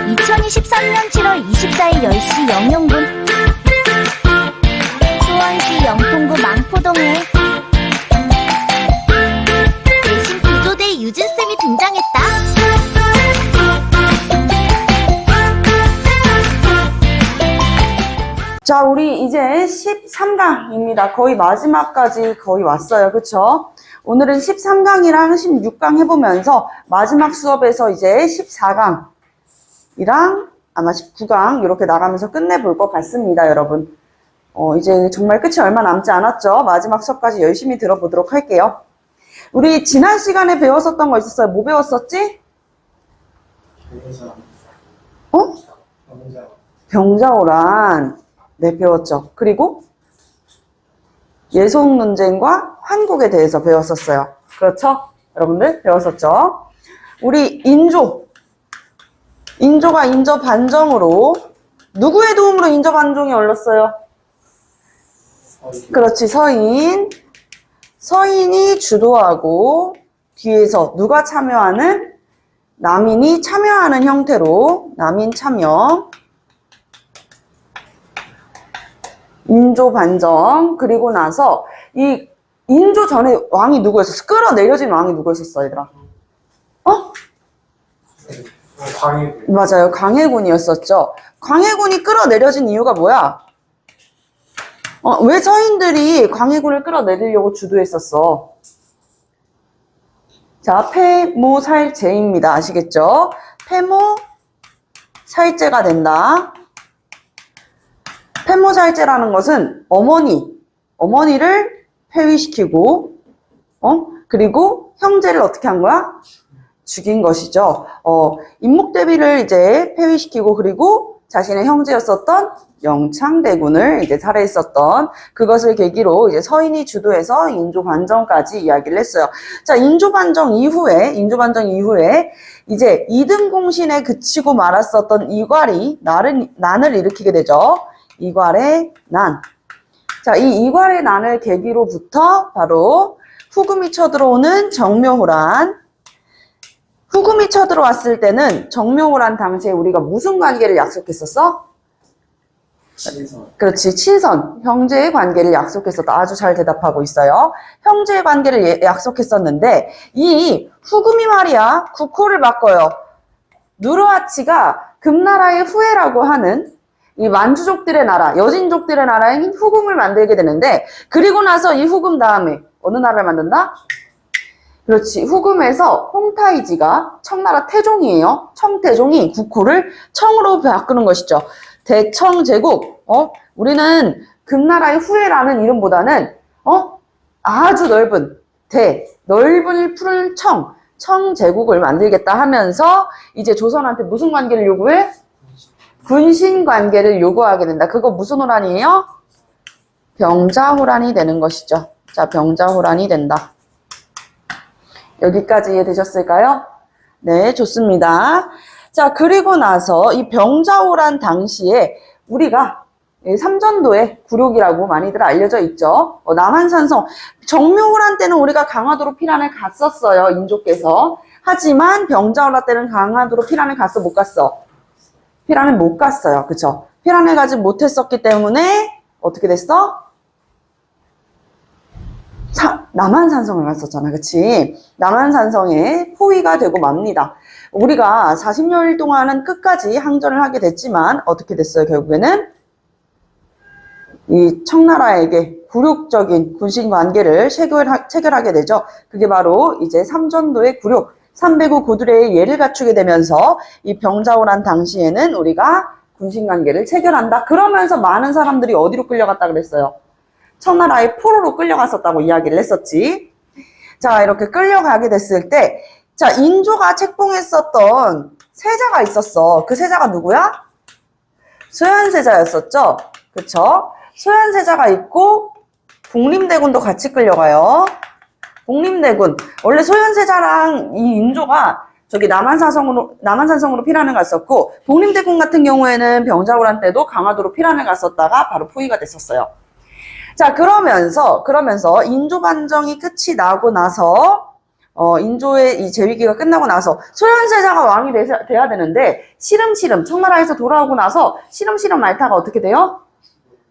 2023년 7월 24일 10시 00분 수원시 영통구 망포동에 내신 구조대 유진쌤이 등장했다. 자, 우리 이제 13강입니다. 거의 마지막까지 거의 왔어요. 그쵸? 오늘은 13강이랑 16강 해보면서 마지막 수업에서 이제 14강이랑 아마 19강 이렇게 나가면서 끝내볼 것 같습니다, 여러분. 이제 정말 끝이 얼마 남지 않았죠? 마지막 수업까지 열심히 들어보도록 할게요. 우리 지난 시간에 배웠었던 거 있었어요? 뭐 배웠었지? 병자호란. 네, 배웠죠. 그리고 예속 논쟁과 환국에 대해서 배웠었어요. 그렇죠? 여러분들 배웠었죠? 우리 인조가 인조 반정으로 누구의 도움으로 인조 반정이 열렸어요? 그렇지, 서인이 주도하고 뒤에서 누가 참여하는? 남인이 참여하는 형태로 남인 참여 인조 반정. 그리고 나서 이 인조 전에 왕이 누구였었어? 끌어내려진 왕이 누구였었어, 얘들아? 광해군. 맞아요. 광해군이었었죠. 광해군이 끌어내려진 이유가 뭐야? 왜 서인들이 광해군을 끌어내리려고 주도했었어? 자, 폐모살제입니다. 아시겠죠? 폐모살제가 된다. 폐모살제라는 것은 어머니를 폐위시키고, 그리고 형제를 어떻게 한 거야? 죽인 것이죠. 인목대비를 이제 폐위시키고, 그리고 자신의 형제였었던 영창대군을 이제 살해했었던 그것을 계기로 이제 서인이 주도해서 인조반정까지 이야기를 했어요. 자, 인조반정 이후에 이제 이등공신에 그치고 말았었던 이괄이 난을 일으키게 되죠. 이괄의 난. 자, 이 이괄의 난을 계기로부터 바로 후금이 쳐들어오는 정묘호란. 후금이 쳐들어왔을 때는 정묘호란 당시에 우리가 무슨 관계를 약속했었어? 친선. 그렇지, 친선, 형제의 관계를 약속했었다. 아주 잘 대답하고 있어요. 형제의 관계를 약속했었는데 이 후금이 말이야 국호를 바꿔요. 누르하치가 금나라의 후예라고 하는 이 만주족들의 나라, 여진족들의 나라인 후금을 만들게 되는데, 그리고 나서 이 후금 다음에 어느 나라를 만든다? 그렇지, 후금에서 홍타이지가 청나라 태종이에요. 청태종이 국호를 청으로 바꾸는 것이죠. 대청제국. 우리는 금나라의 후예라는 이름보다는 아주 넓은 넓은 푸른 청제국을 만들겠다 하면서 이제 조선한테 무슨 관계를 요구해? 군신 관계를 요구하게 된다. 그거 무슨 호란이에요? 병자호란이 되는 것이죠. 자, 병자호란이 된다. 여기까지 이해되셨을까요? 네, 좋습니다. 자, 그리고 나서 이 병자호란 당시에 우리가 삼전도의 굴욕이라고 많이들 알려져 있죠. 남한산성, 정묘호란 때는 우리가 강화도로 피난을 갔었어요, 인조께서. 하지만 병자호란 때는 강화도로 피난을 갔어, 못 갔어? 피란을 못 갔어요. 그쵸? 피란을 가지 못했었기 때문에 어떻게 됐어? 남한산성을 갔었잖아. 그치? 남한산성에 포위가 되고 맙니다. 우리가 40여일 동안은 끝까지 항전을 하게 됐지만 어떻게 됐어요? 결국에는 이 청나라에게 굴욕적인 군신 관계를 체결하게 되죠. 그게 바로 이제 삼전도의 굴욕, 삼배구 고두례의 예를 갖추게 되면서 이 병자호란 당시에는 우리가 군신관계를 체결한다. 그러면서 많은 사람들이 어디로 끌려갔다 그랬어요? 청나라의 포로로 끌려갔었다고 이야기를 했었지. 자, 이렇게 끌려가게 됐을 때, 자, 인조가 책봉했었던 세자가 있었어. 그 세자가 누구야? 소현세자였었죠. 그쵸? 소현세자가 있고 복림대군도 같이 끌려가요. 복림대군. 원래 소현세자랑 이 인조가 저기 남한산성으로 피란을 갔었고, 복림대군 같은 경우에는 병자호란 때도 강화도로 피란을 갔었다가 바로 포위가 됐었어요. 자, 그러면서 인조반정이 끝이 나고 나서 인조의 이 재위기가 끝나고 나서 소현세자가 왕이 돼야 되는데 시름시름 청나라에서 돌아오고 나서 시름시름 말타가 어떻게 돼요?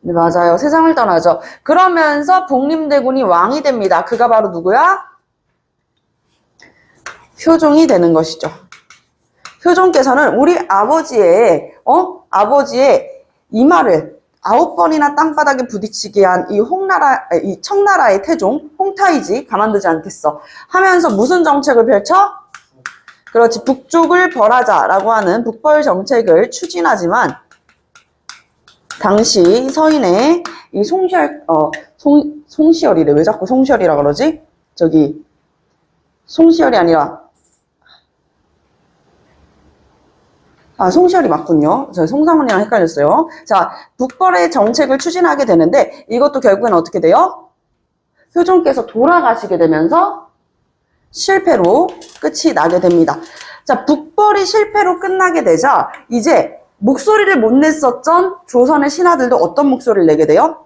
네, 맞아요. 세상을 떠나죠. 그러면서 복림대군이 왕이 됩니다. 그가 바로 누구야? 효종이 되는 것이죠. 효종께서는 우리 아버지의 이마를 9번이나 땅바닥에 부딪히게 한 이 청나라의 태종 홍타이지 가만두지 않겠어 하면서 무슨 정책을 펼쳐? 그렇지, 북쪽을 벌하자라고 하는 북벌 정책을 추진하지만 당시 서인의 이 송시열이래. 왜 자꾸 송시열이라 그러지? 저기 송시열이 아니라 송시열이 맞군요. 저 송상훈이랑 헷갈렸어요. 자, 북벌의 정책을 추진하게 되는데 이것도 결국엔 어떻게 돼요? 효종께서 돌아가시게 되면서 실패로 끝이 나게 됩니다. 자, 북벌이 실패로 끝나게 되자 이제 목소리를 못 냈었던 조선의 신하들도 어떤 목소리를 내게 돼요?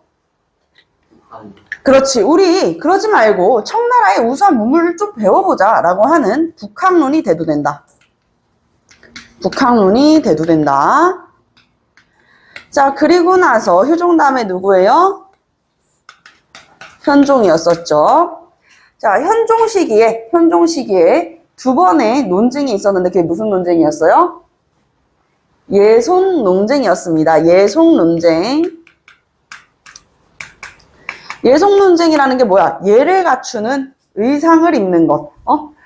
그렇지, 우리 그러지 말고 청나라의 우수한 문물을 좀 배워보자 라고 하는 북학론이 대두된다. 북학론이 대두된다. 자, 그리고 나서 효종 다음에 누구예요? 현종이었었죠. 자, 현종 시기에 두 번의 논쟁이 있었는데 그게 무슨 논쟁이었어요? 예송 논쟁이었습니다. 예송 논쟁. 예송 논쟁이라는 게 뭐야? 예를 갖추는 의상을 입는 것.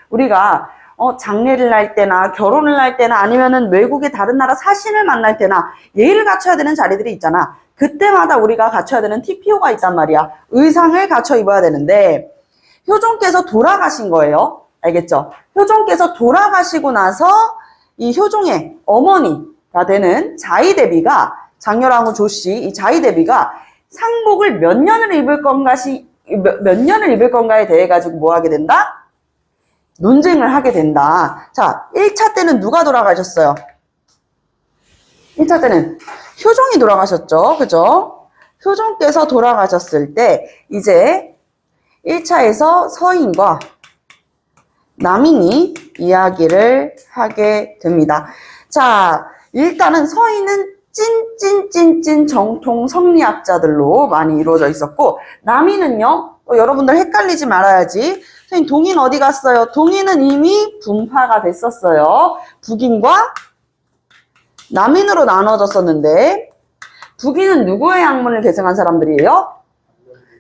우리가 장례를 할 때나 결혼을 할 때나 아니면은 외국의 다른 나라 사신을 만날 때나 예의를 갖춰야 되는 자리들이 있잖아. 그때마다 우리가 갖춰야 되는 TPO가 있단 말이야. 의상을 갖춰 입어야 되는데 효종께서 돌아가신 거예요. 알겠죠? 효종께서 돌아가시고 나서 이 효종의 어머니가 되는 자의대비가 장렬왕후 조씨, 이 자의대비가 상복을 몇 년을 입을 건가에 대해 가지고 뭐 하게 된다? 논쟁을 하게 된다. 자, 1차 때는 누가 돌아가셨어요? 1차 때는 효종이 돌아가셨죠. 그죠? 효종께서 돌아가셨을 때 이제 1차에서 서인과 남인이 이야기를 하게 됩니다. 자, 일단은 서인은 찐 정통 성리학자들로 많이 이루어져 있었고 남인은요, 여러분들 헷갈리지 말아야지. 선생님, 동인 어디 갔어요? 동인은 이미 분파가 됐었어요. 북인과 남인으로 나눠졌었는데 북인은 누구의 학문을 계승한 사람들이에요?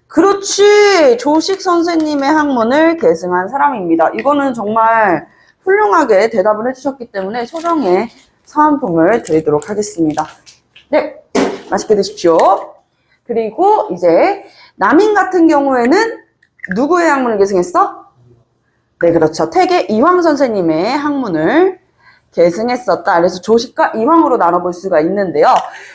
그렇지, 조식 선생님의 학문을 계승한 사람입니다. 이거는 정말 훌륭하게 대답을 해주셨기 때문에 소정의 사은품을 드리도록 하겠습니다. 네, 맛있게 드십시오. 그리고 이제 남인 같은 경우에는 누구의 학문을 계승했어? 네, 그렇죠. 태계 이황 선생님의 학문을 계승했었다. 그래서 조식과 이황으로 나눠볼 수가 있는데요.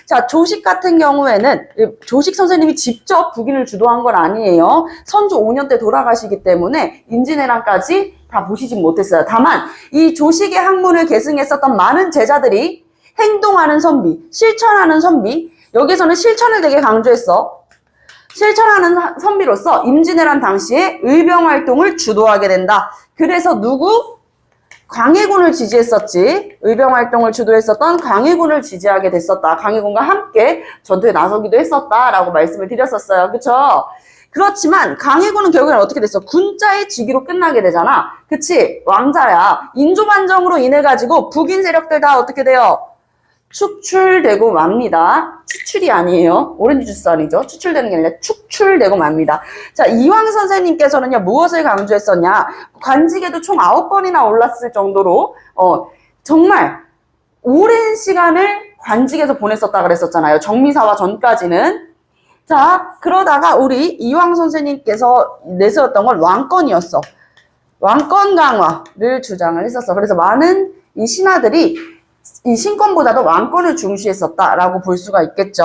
자, 조식 같은 경우에는 조식 선생님이 직접 북인을 주도한 건 아니에요. 선조 5년 때 돌아가시기 때문에 임진왜란까지 다 보시진 못했어요. 다만 이 조식의 학문을 계승했었던 많은 제자들이 행동하는 선비, 실천하는 선비, 여기서는 실천을 되게 강조했어. 실천하는 선비로서 임진왜란 당시에 의병활동을 주도하게 된다. 그래서 누구? 광해군을 지지했었지. 의병활동을 주도했었던 광해군을 지지하게 됐었다. 광해군과 함께 전투에 나서기도 했었다라고 말씀을 드렸었어요. 그쵸? 그렇지만 광해군은 결국엔 어떻게 됐어? 군자의 직위로 끝나게 되잖아. 그치? 왕자야. 인조반정으로 인해 가지고 북인 세력들 다 어떻게 돼요? 축출되고 맙니다. 추출이 아니에요. 오렌지 주스 아니죠. 추출되는 게 아니라 축출되고 맙니다. 자, 이황 선생님께서는요, 무엇을 강조했었냐? 관직에도 총 9번이나 올랐을 정도로, 정말 오랜 시간을 관직에서 보냈었다 그랬었잖아요. 정미사화 전까지는. 자, 그러다가 우리 이황 선생님께서 내세웠던 건 왕권이었어. 왕권 강화를 주장을 했었어. 그래서 많은 이 신하들이 이 신권보다도 왕권을 중시했었다라고 볼 수가 있겠죠.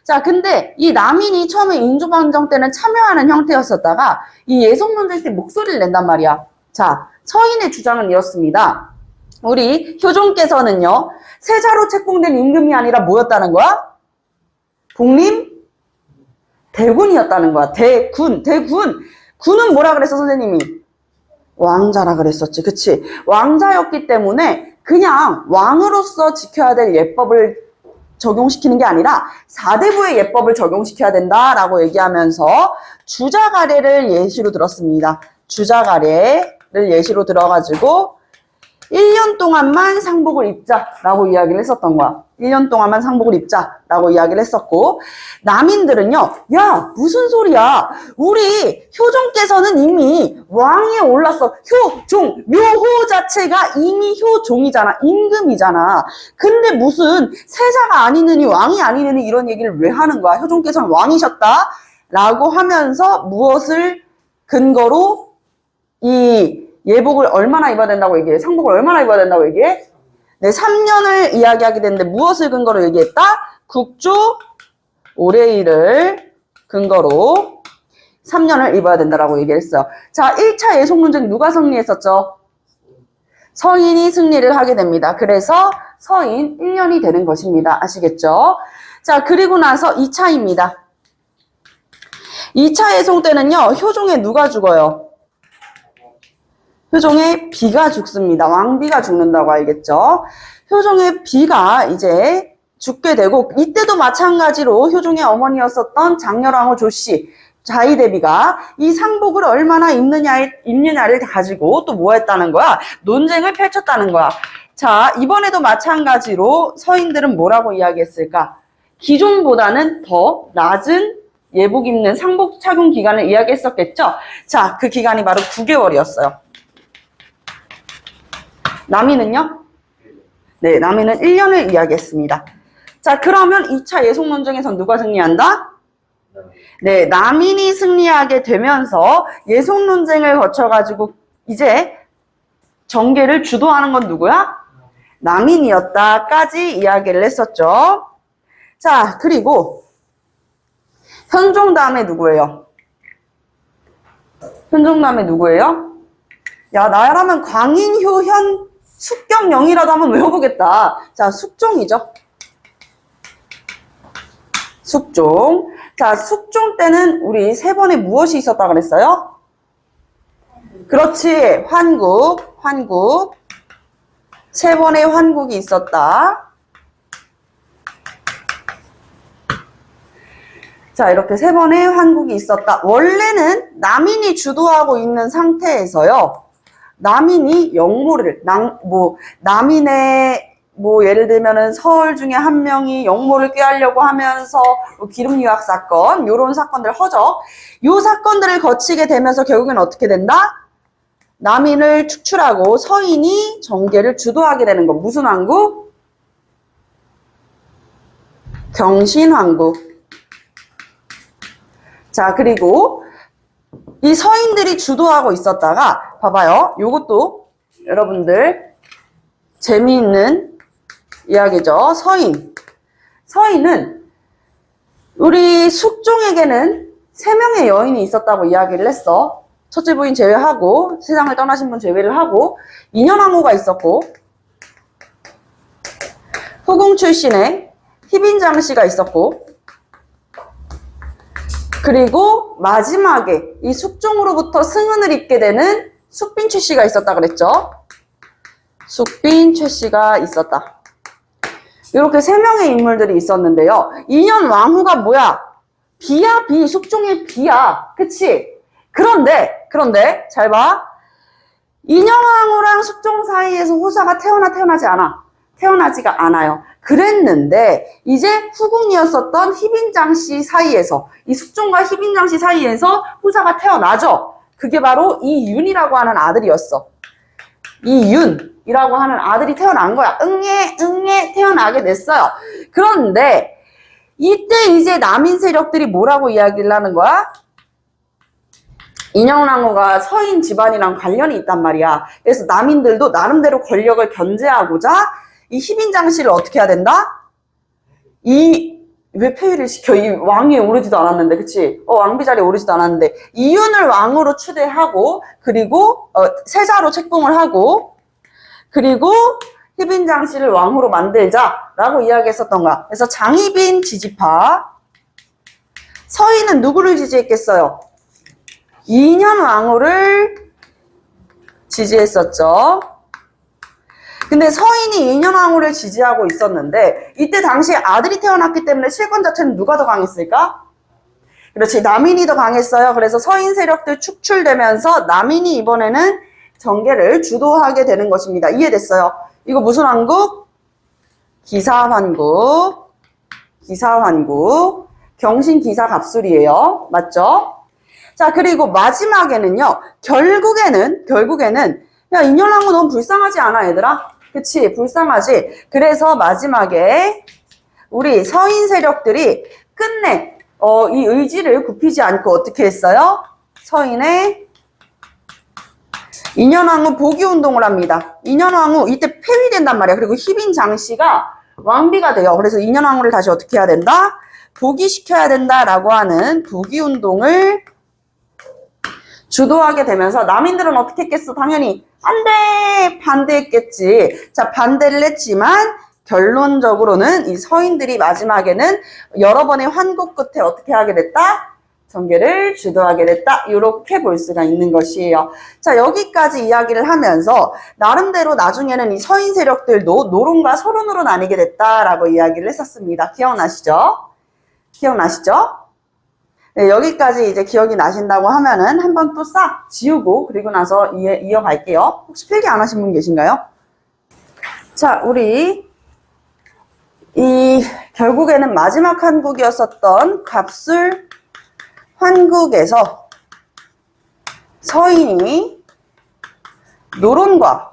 자, 근데 이 남인이 처음에 인조반정 때는 참여하는 형태였었다가 이 예송논쟁 때 목소리를 낸단 말이야. 자, 서인의 주장은 이렇습니다. 우리 효종께서는요, 세자로 책봉된 임금이 아니라 뭐였다는 거야? 복림? 대군이었다는 거야. 대군. 군은 뭐라 그랬어, 선생님이? 왕자라 그랬었지. 그치? 왕자였기 때문에 그냥 왕으로서 지켜야 될 예법을 적용시키는 게 아니라 사대부의 예법을 적용시켜야 된다라고 얘기하면서 주자가래를 예시로 들었습니다. 주자가래를 예시로 들어가지고 1년 동안만 상복을 입자라고 이야기를 했었던 거야. 1년 동안만 상복을 입자라고 이야기를 했었고, 남인들은요, 야, 무슨 소리야. 우리 효종께서는 이미 왕에 올랐어. 효종, 묘호 자체가 이미 효종이잖아. 임금이잖아. 근데 무슨 세자가 아니느니 왕이 아니느니 이런 얘기를 왜 하는 거야. 효종께서는 왕이셨다. 라고 하면서 무엇을 근거로 이 예복을 얼마나 입어야 된다고 얘기해? 상복을 얼마나 입어야 된다고 얘기해? 네, 3년을 이야기하게 되는데 무엇을 근거로 얘기했다? 국조 올해일을 근거로 3년을 입어야 된다라고 얘기를 했어요. 자, 1차 예속 논쟁 누가 승리했었죠? 서인이 승리를 하게 됩니다. 그래서 서인 1년이 되는 것입니다. 아시겠죠? 자, 그리고 나서 2차입니다. 2차 예송 때는요, 효종에 누가 죽어요? 효종의 비가 죽습니다. 왕비가 죽는다고 알겠죠? 효종의 비가 이제 죽게 되고, 이때도 마찬가지로 효종의 어머니였었던 장렬왕후 조씨, 자의대비가 이 상복을 얼마나 입느냐를 가지고 또 뭐 했다는 거야? 논쟁을 펼쳤다는 거야. 자, 이번에도 마찬가지로 서인들은 뭐라고 이야기했을까? 기존보다는 더 낮은 예복 입는 상복 착용 기간을 이야기했었겠죠? 자, 그 기간이 바로 9개월이었어요. 남인은요? 네, 남인은 1년을 이야기했습니다. 자, 그러면 2차 예속 논쟁에선 누가 승리한다? 네, 남인이 승리하게 되면서 예속 논쟁을 거쳐가지고 이제 정계를 주도하는 건 누구야? 남인이었다까지 이야기를 했었죠. 자, 그리고 현종 다음에 누구예요? 현종 다음에 누구예요? 야, 나라면 광인효현 숙경영이라도 한번 외워보겠다. 자, 숙종이죠. 숙종. 자, 숙종 때는 우리 3번에 무엇이 있었다 그랬어요? 그렇지. 환국. 3번의 환국이 있었다. 자, 이렇게 3번의 환국이 있었다. 원래는 남인이 주도하고 있는 상태에서요. 남인이 영모를, 남인의, 예를 들면은 서울 중에 한 명이 영모를 꾀하려고 하면서 기름 유학 사건, 요런 사건들 허적, 요 사건들을 거치게 되면서 결국엔 어떻게 된다? 남인을 축출하고 서인이 정계를 주도하게 되는 거. 무슨 왕국? 경신왕국. 자, 그리고 이 서인들이 주도하고 있었다가 봐봐요. 요것도 여러분들 재미있는 이야기죠. 서인은 우리 숙종에게는 3명의 여인이 있었다고 이야기를 했어. 첫째 부인 제외하고 세상을 떠나신 분 제외를 하고 인현왕후가 있었고 후궁 출신의 희빈장씨가 있었고 그리고 마지막에 이 숙종으로부터 승은을 입게 되는 숙빈 최씨가 있었다 그랬죠. 숙빈 최씨가 있었다. 이렇게 3명의 인물들이 있었는데요. 인현왕후가 뭐야? 비야, 비. 숙종의 비야. 그치? 그런데 잘 봐. 인현왕후랑 숙종 사이에서 호사가 태어나지가 않아요. 그랬는데 이제 후궁이었었던 희빈장씨 사이에서 이 숙종과 희빈장씨 사이에서 호사가 태어나죠. 그게 바로 이윤이라고 하는 아들이었어. 이윤이라고 하는 아들이 태어난 거야. 응애 태어나게 됐어요. 그런데 이때 이제 남인 세력들이 뭐라고 이야기를 하는 거야? 인현왕후가 서인 집안이랑 관련이 있단 말이야. 그래서 남인들도 나름대로 권력을 견제하고자 이 희빈장씨를 어떻게 해야 된다? 왜 폐위를 시켜? 이 왕위에 오르지도 않았는데, 그치? 왕비 자리에 오르지도 않았는데, 이윤을 왕으로 추대하고, 그리고, 세자로 책봉을 하고, 그리고 희빈장씨를 왕으로 만들자라고 이야기했었던 거야. 그래서 장희빈 지지파, 서인은 누구를 지지했겠어요? 인현왕후를 지지했었죠. 근데 서인이 인현왕후를 지지하고 있었는데 이때 당시에 아들이 태어났기 때문에 실권 자체는 누가 더 강했을까? 그렇지, 남인이 더 강했어요. 그래서 서인 세력들 축출되면서 남인이 이번에는 정계를 주도하게 되는 것입니다. 이해됐어요? 이거 무슨 왕국? 기사환국. 기사환국. 경신 기사 갑술이에요. 맞죠? 자, 그리고 마지막에는요. 결국에는 야, 인현왕후 너무 불쌍하지 않아, 얘들아? 그치? 불쌍하지? 그래서 마지막에 우리 서인 세력들이 끝내 이 의지를 굽히지 않고 어떻게 했어요? 서인의 인현왕후 복위운동을 합니다. 인현왕후 이때 폐위된단 말이야. 그리고 희빈 장씨가 왕비가 돼요. 그래서 인현왕후를 다시 어떻게 해야 된다? 복위시켜야 된다라고 하는 복위운동을 주도하게 되면서 남인들은 어떻게 했겠어? 당연히 안 돼! 반대했겠지. 자, 반대를 했지만 결론적으로는 이 서인들이 마지막에는 여러 번의 환국 끝에 어떻게 하게 됐다? 정계를 주도하게 됐다. 이렇게 볼 수가 있는 것이에요. 자, 여기까지 이야기를 하면서 나름대로 나중에는 이 서인 세력들도 노론과 소론으로 나뉘게 됐다라고 이야기를 했었습니다. 기억나시죠? 기억나시죠? 네, 여기까지 이제 기억이 나신다고 하면은 한번 또 싹 지우고 그리고 나서 이어갈게요. 혹시 필기 안 하신 분 계신가요? 자, 우리 결국에는 마지막 환국이었었던 갑술 환국에서 서인이 노론과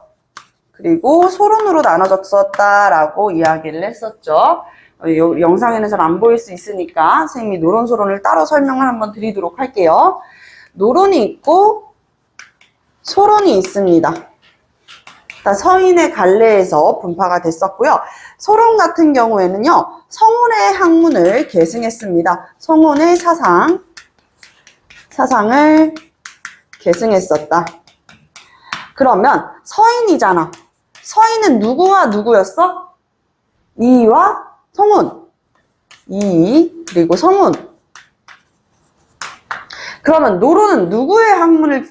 그리고 소론으로 나눠졌었다라고 이야기를 했었죠. 영상에는 잘 안 보일 수 있으니까 선생님이 노론, 소론을 따로 설명을 한번 드리도록 할게요. 노론이 있고 소론이 있습니다. 서인의 갈래에서 분파가 됐었고요. 소론 같은 경우에는요, 성운의 학문을 계승했습니다. 성운의 사상을 계승했었다. 그러면 서인이잖아. 서인은 누구와 누구였어? 이이와 성운. 이이 그리고 성운. 그러면 노론은 누구의 학문을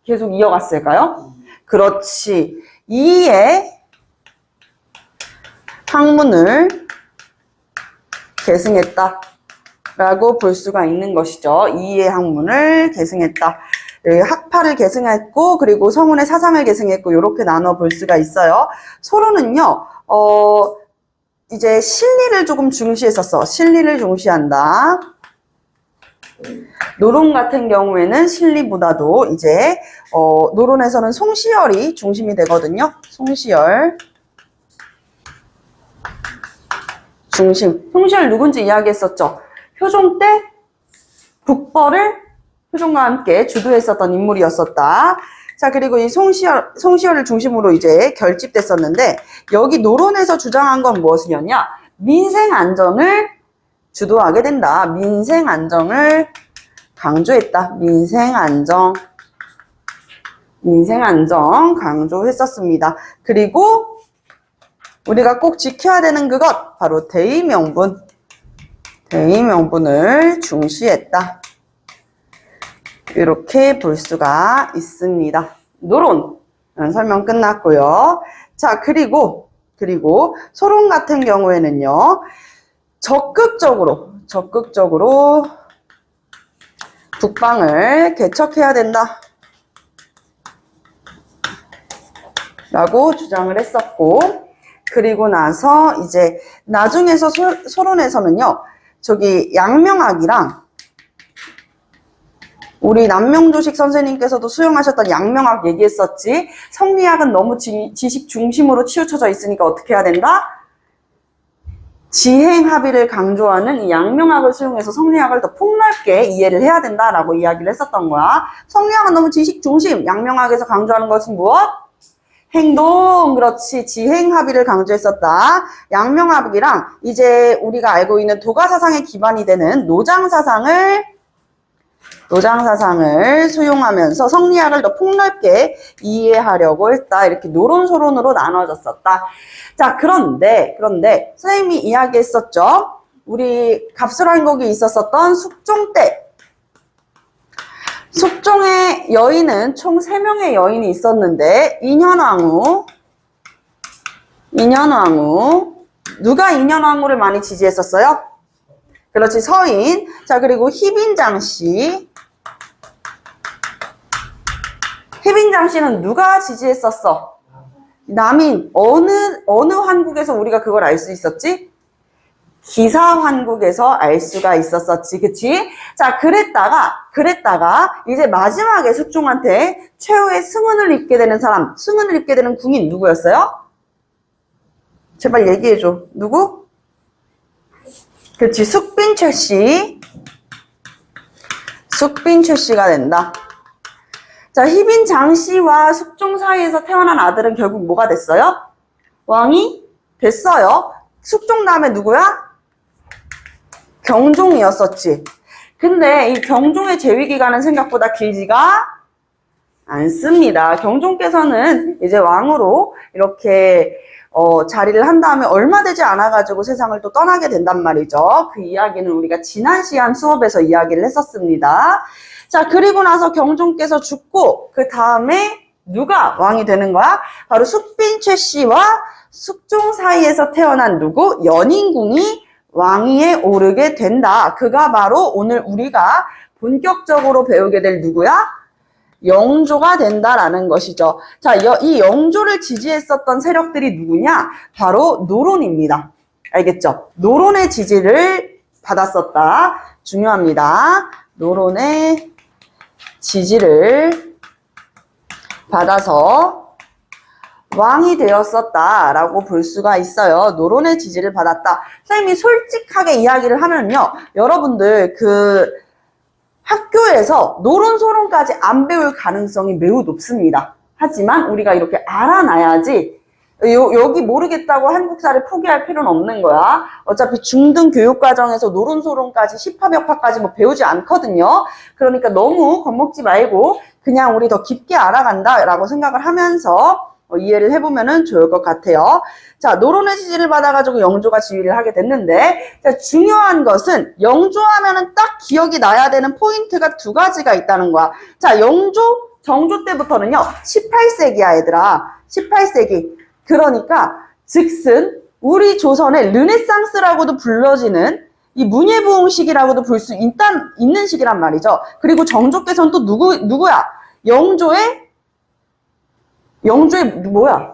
계속 이어갔을까요? 그렇지. 이이의 학문을 계승했다 라고 볼 수가 있는 것이죠. 이이의 학문을 계승했다. 학파를 계승했고 그리고 성운의 사상을 계승했고 이렇게 나눠 볼 수가 있어요. 소론은요. 이제 실리를 조금 중시했었어. 실리를 중시한다. 노론 같은 경우에는 실리보다도 이제 노론에서는 송시열이 중심이 되거든요. 송시열 중심. 송시열 누군지 이야기했었죠. 효종 때 북벌을 효종과 함께 주도했었던 인물이었었다. 자, 그리고 이 송시열을 중심으로 이제 결집됐었는데 여기 노론에서 주장한 건 무엇이었냐? 민생 안정을 주도하게 된다. 민생 안정을 강조했다. 민생 안정 강조했었습니다. 그리고 우리가 꼭 지켜야 되는 그것 바로 대의명분을 중시했다. 이렇게 볼 수가 있습니다. 노론 설명 끝났고요. 자, 그리고 소론 같은 경우에는요. 적극적으로 북방을 개척해야 된다 라고 주장을 했었고, 그리고 나서 이제 나중에서 소론에서는요. 저기 양명학이랑 우리 남명조식 선생님께서도 수용하셨던 양명학 얘기했었지. 성리학은 너무 지식 중심으로 치우쳐져 있으니까 어떻게 해야 된다? 지행합의를 강조하는 이 양명학을 수용해서 성리학을 더 폭넓게 이해를 해야 된다라고 이야기를 했었던 거야. 성리학은 너무 지식 중심, 양명학에서 강조하는 것은 무엇? 행동, 그렇지. 지행합의를 강조했었다. 양명학이랑 이제 우리가 알고 있는 도가사상의 기반이 되는 노장사상을 수용하면서 성리학을 더 폭넓게 이해하려고 했다. 이렇게 노론소론으로 나눠졌었다. 자, 그런데 선생님이 이야기했었죠. 우리 갑술왕국이 있었었던 숙종 때 숙종의 여인은 총 3명의 여인이 있었는데 인현왕후 누가 인현왕후를 많이 지지했었어요? 그렇지, 서인. 자, 그리고 희빈장씨. 희빈장씨는 누가 지지했었어? 남인. 어느 환국에서 우리가 그걸 알 수 있었지? 기사환국에서 알 수가 있었었지, 그치? 자, 그랬다가 이제 마지막에 숙종한테 최후의 승은을 입게 되는 사람, 승은을 입게 되는 궁인 누구였어요? 제발 얘기해줘. 누구? 그렇지, 숙빈최씨. 숙빈최씨가 된다. 자, 희빈장씨와 숙종 사이에서 태어난 아들은 결국 뭐가 됐어요? 왕이 됐어요. 숙종 다음에 누구야? 경종이었었지. 근데 이 경종의 재위 기간은 생각보다 길지가 않습니다. 경종께서는 이제 왕으로 이렇게 자리를 한 다음에 얼마 되지 않아가지고 세상을 또 떠나게 된단 말이죠. 그 이야기는 우리가 지난 시간 수업에서 이야기를 했었습니다. 자, 그리고 나서 경종께서 죽고 그 다음에 누가 왕이 되는 거야? 바로 숙빈최 씨와 숙종 사이에서 태어난 누구? 연인궁이 왕위에 오르게 된다. 그가 바로 오늘 우리가 본격적으로 배우게 될 누구야? 영조가 된다라는 것이죠. 자, 이 영조를 지지했었던 세력들이 누구냐? 바로 노론입니다. 알겠죠? 노론의 지지를 받았었다. 중요합니다. 노론의 지지를 받아서 왕이 되었었다라고 볼 수가 있어요. 노론의 지지를 받았다. 선생님이 솔직하게 이야기를 하면요. 여러분들 학교에서 노론소론까지 안 배울 가능성이 매우 높습니다. 하지만 우리가 이렇게 알아놔야지 여기 모르겠다고 한국사를 포기할 필요는 없는 거야. 어차피 중등 교육과정에서 노론소론까지 시파벽파까지 뭐 배우지 않거든요. 그러니까 너무 겁먹지 말고 그냥 우리 더 깊게 알아간다라고 생각을 하면서 이해를 해보면 좋을 것 같아요. 자, 노론의 지지를 받아가지고 영조가 지위를 하게 됐는데, 자, 중요한 것은 영조하면은 딱 기억이 나야 되는 포인트가 2가지가 있다는 거야. 자, 정조 때부터는요, 18세기야, 얘들아. 18세기. 그러니까, 즉슨, 우리 조선의 르네상스라고도 불러지는 이 문예부흥 시기라고도 볼 수 있는 시기란 말이죠. 그리고 정조께서는 또 누구야? 영조의 뭐야?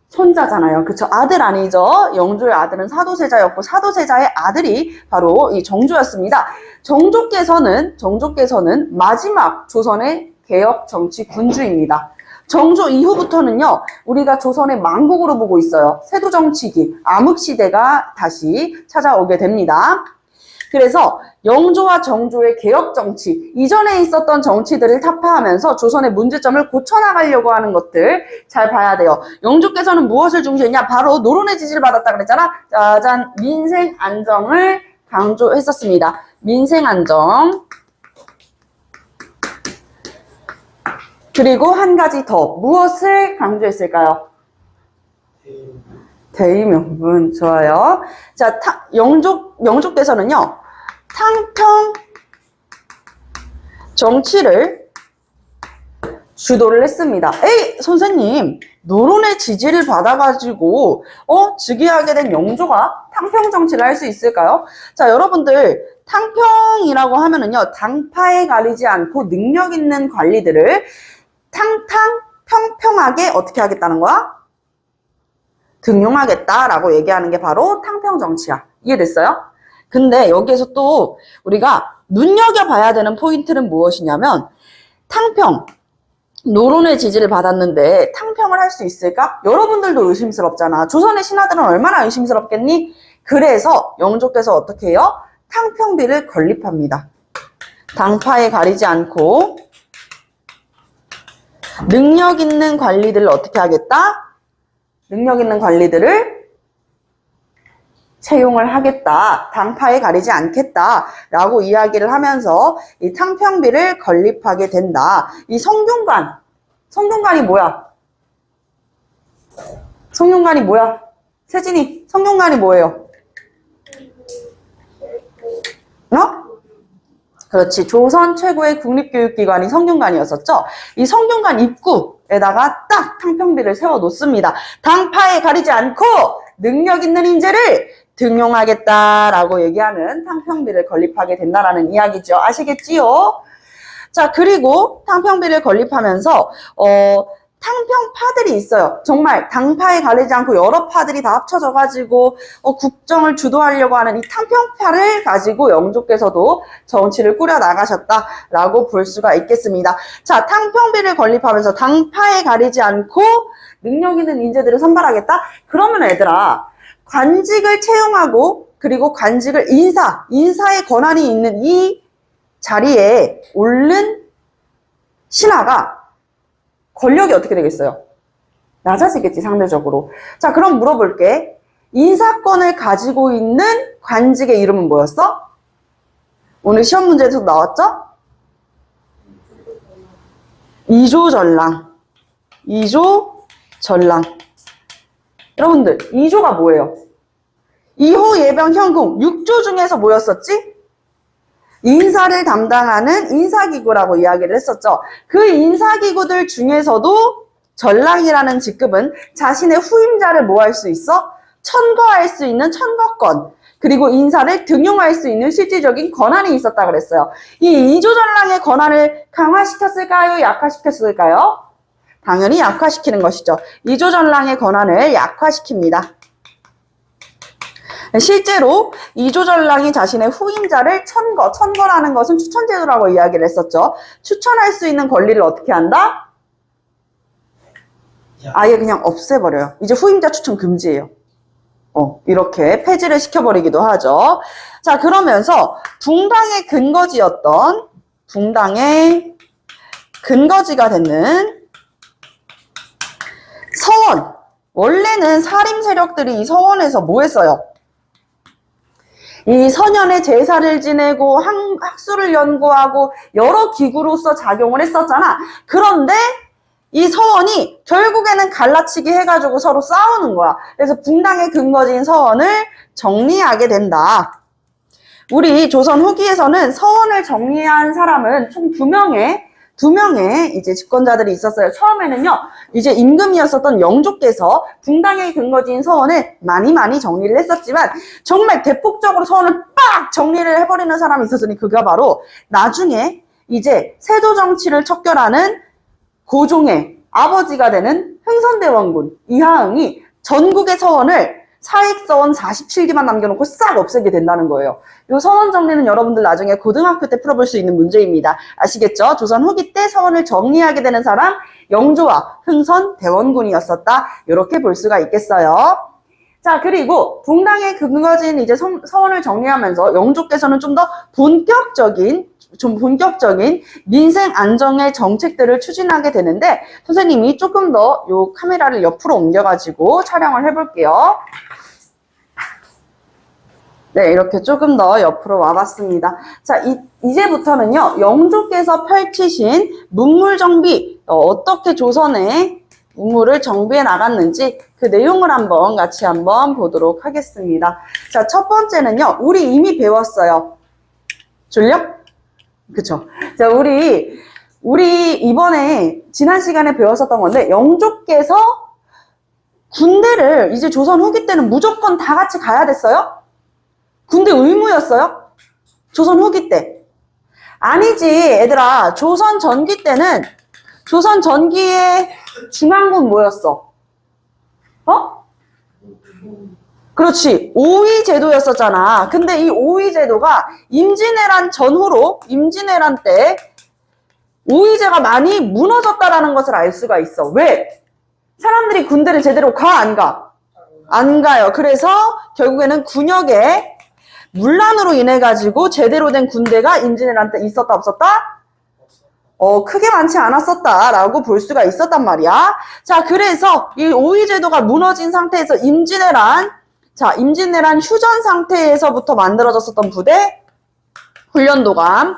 손자잖아요. 그쵸? 아들 아니죠? 영조의 아들은 사도세자였고, 사도세자의 아들이 바로 이 정조였습니다. 정조께서는 마지막 조선의 개혁 정치 군주입니다. 정조 이후부터는요, 우리가 조선의 망국으로 보고 있어요. 세도정치기, 암흑시대가 다시 찾아오게 됩니다. 그래서 영조와 정조의 개혁정치, 이전에 있었던 정치들을 타파하면서 조선의 문제점을 고쳐나가려고 하는 것들 잘 봐야 돼요. 영조께서는 무엇을 중시했냐? 바로 노론의 지지를 받았다 그랬잖아. 짜잔, 민생안정을 강조했었습니다. 민생안정. 그리고 한 가지 더, 무엇을 강조했을까요? 대의명분. 좋아요. 자, 영조께서는요, 탕평 정치를 주도를 했습니다. 에이, 선생님, 노론의 지지를 받아가지고, 즉위하게 된 영조가 탕평 정치를 할 수 있을까요? 자, 여러분들, 탕평이라고 하면은요, 당파에 가리지 않고 능력 있는 관리들을 평평하게 어떻게 하겠다는 거야? 등용하겠다라고 얘기하는 게 바로 탕평 정치야. 이해됐어요? 근데 여기에서 또 우리가 눈여겨봐야 되는 포인트는 무엇이냐면 탕평, 노론의 지지를 받았는데 탕평을 할 수 있을까? 여러분들도 의심스럽잖아. 조선의 신하들은 얼마나 의심스럽겠니? 그래서 영조께서 어떻게 해요? 탕평비를 건립합니다. 당파에 가리지 않고 능력 있는 관리들을 어떻게 하겠다? 능력 있는 관리들을 채용을 하겠다. 당파에 가리지 않겠다라고 이야기를 하면서 이 탕평비를 건립하게 된다. 이 성균관이 뭐야? 성균관이 뭐야? 세진이, 성균관이 뭐예요? 그렇지. 조선 최고의 국립교육기관이 성균관이었었죠. 이 성균관 입구에다가 딱 탕평비를 세워놓습니다. 당파에 가리지 않고 능력 있는 인재를 등용하겠다라고 얘기하는 탕평비를 건립하게 된다라는 이야기죠. 아시겠지요? 자, 그리고 탕평비를 건립하면서 탕평파들이 있어요. 정말 당파에 가리지 않고 여러 파들이 다 합쳐져가지고 국정을 주도하려고 하는 이 탕평파를 가지고 영조께서도 정치를 꾸려 나가셨다라고 볼 수가 있겠습니다. 자, 탕평비를 건립하면서 당파에 가리지 않고 능력 있는 인재들을 선발하겠다? 그러면 얘들아, 관직을 채용하고 그리고 관직을 인사의 권한이 있는 이 자리에 오른 신하가 권력이 어떻게 되겠어요? 낮아지겠지, 상대적으로. 자, 그럼 물어볼게. 인사권을 가지고 있는 관직의 이름은 뭐였어? 오늘 시험 문제에서 나왔죠? 이조전랑. 이조전랑. 여러분들, 이조가 뭐예요? 이호, 예병, 현궁, 6조 중에서 뭐였었지? 인사를 담당하는 인사기구라고 이야기를 했었죠. 그 인사기구들 중에서도 전랑이라는 직급은 자신의 후임자를 뭐 할 수 있어? 천거할 수 있는 천거권, 그리고 인사를 등용할 수 있는 실질적인 권한이 있었다 그랬어요. 이 이조전랑의 권한을 강화시켰을까요? 약화시켰을까요? 당연히 약화시키는 것이죠. 이조전랑의 권한을 약화시킵니다. 실제로 이조전랑이 자신의 후임자를 천거라는 것은 추천제도라고 이야기를 했었죠. 추천할 수 있는 권리를 어떻게 한다? 아예 그냥 없애버려요. 이제 후임자 추천 금지예요. 이렇게 폐지를 시켜버리기도 하죠. 자, 그러면서 붕당의 근거지가 되는 서원. 원래는 사림 세력들이 이 서원에서 뭐 했어요? 이 선현의 제사를 지내고 학술을 연구하고 여러 기구로서 작용을 했었잖아. 그런데 이 서원이 결국에는 갈라치기 해가지고 서로 싸우는 거야. 그래서 붕당의 근거지인 서원을 정리하게 된다. 우리 조선 후기에서는 서원을 정리한 사람은 총 2명의 이제 집권자들이 있었어요. 처음에는요, 이제 임금이었었던 영조께서 붕당의 근거지인 서원을 많이 정리를 했었지만, 정말 대폭적으로 서원을 빡 정리를 해버리는 사람이 있었으니 그가 바로 나중에 이제 세도 정치를 척결하는 고종의 아버지가 되는 흥선대원군 이하응이 전국의 서원을 사익서원 47기만 남겨놓고 싹 없애게 된다는 거예요. 이 서원 정리는 여러분들 나중에 고등학교 때 풀어볼 수 있는 문제입니다. 아시겠죠? 조선 후기 때 서원을 정리하게 되는 사람 영조와 흥선대원군이었었다. 이렇게 볼 수가 있겠어요. 자, 그리고 붕당의 근거지인 이제 서원을 정리하면서 영조께서는 좀 더 본격적인 민생 안정의 정책들을 추진하게 되는데, 선생님이 조금 더 요 카메라를 옆으로 옮겨가지고 촬영을 해볼게요. 네, 이렇게 조금 더 옆으로 와봤습니다. 자, 이제부터는요, 영조께서 펼치신 문물 정비, 어떻게 조선의 문물을 정비해 나갔는지 그 내용을 같이 한번 보도록 하겠습니다. 자, 첫 번째는요, 우리 이미 배웠어요. 졸려? 그쵸? 자, 우리 이번에 지난 시간에 배웠었던 건데, 영조께서 군대를 이제 조선 후기 때는 무조건 다 같이 가야 됐어요? 군대 의무였어요? 조선 후기 때. 아니지, 얘들아. 조선 전기 때는, 조선 전기의 중앙군 뭐였어? 그렇지. 오위 제도였었잖아. 근데 이 오위 제도가 임진왜란 때 오위제가 많이 무너졌다라는 것을 알 수가 있어. 왜? 사람들이 군대를 제대로 가, 안 가? 안 가요. 그래서 결국에는 군역의 문란으로 인해 가지고 제대로 된 군대가 임진왜란 때 있었다, 없었다? 크게 많지 않았었다라고 볼 수가 있었단 말이야. 자, 그래서 이 오위제도가 무너진 상태에서 임진왜란 휴전 상태에서부터 만들어졌었던 부대 훈련도감을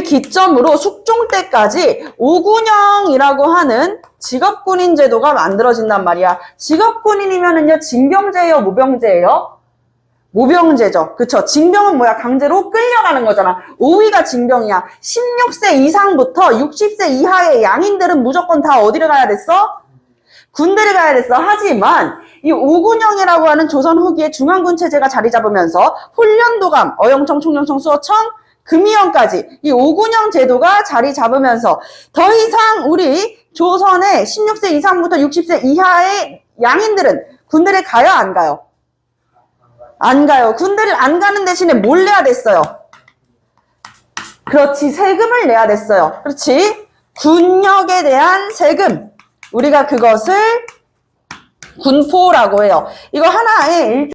기점으로 숙종 때까지 오군영이라고 하는 직업군인 제도가 만들어진단 말이야. 직업군인이면은요, 징병제예요, 무병제예요? 모병제죠. 그쵸? 징병은 뭐야? 강제로 끌려가는 거잖아. 5위가 징병이야. 16세 이상부터 60세 이하의 양인들은 무조건 다 어디를 가야 됐어? 군대를 가야 됐어. 하지만 이 오군영이라고 하는 조선 후기에 중앙군 체제가 자리 잡으면서 훈련도감, 어영청, 총영청, 수어청, 금이영까지 이 오군영 제도가 자리 잡으면서 더 이상 우리 조선의 16세 이상부터 60세 이하의 양인들은 군대를 가요, 안 가요? 안 가요. 군대를 안 가는 대신에 뭘 내야 됐어요? 그렇지, 세금을 내야 됐어요. 그렇지? 군역에 대한 세금. 우리가 그것을 군포라고 해요. 이거 하나의